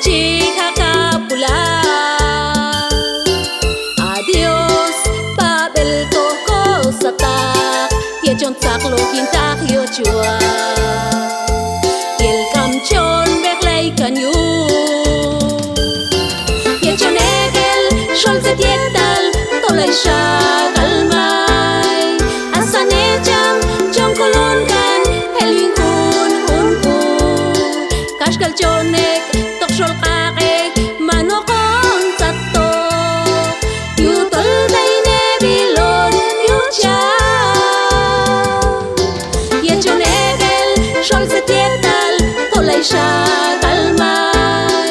chica capula. Adiós, Babel toko satak, ye chon saklo kintak yo chua. Yel kam chon beklay kanyu, ye chon egel shol zetietal tolay shakalmay. Asane jam chon kolon kan helin kun hunku, kashkal chonek tok shol kakek manokon sato. Yutol day nebilon yucha, ye chon egel shol zetietal tolay shakalmay.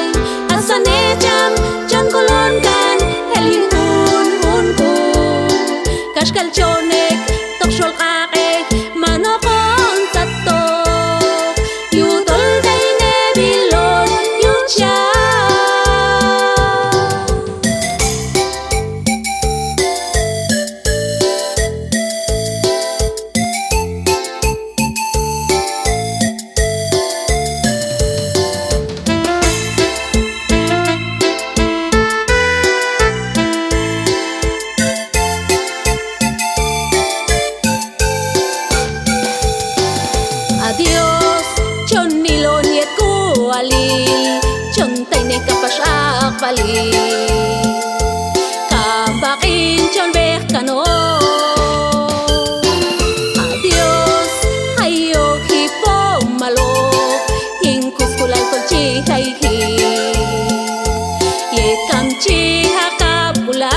Asane jam chon kolon kan helin kun hunku, kashkal chonek tok shol kakek manokon sato. Yutol day nebilon yucha. Adiós, chon nilon yet ku alil, chon tay ne kapasak bali. Kabakin chon bek kano. Adiós, hayok hipo malok, hingkus kulal kol chihay hi. Ye kam chiha kapulal.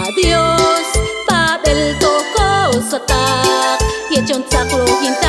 Adiós, Babel toko satak, ye chon saklo hinta.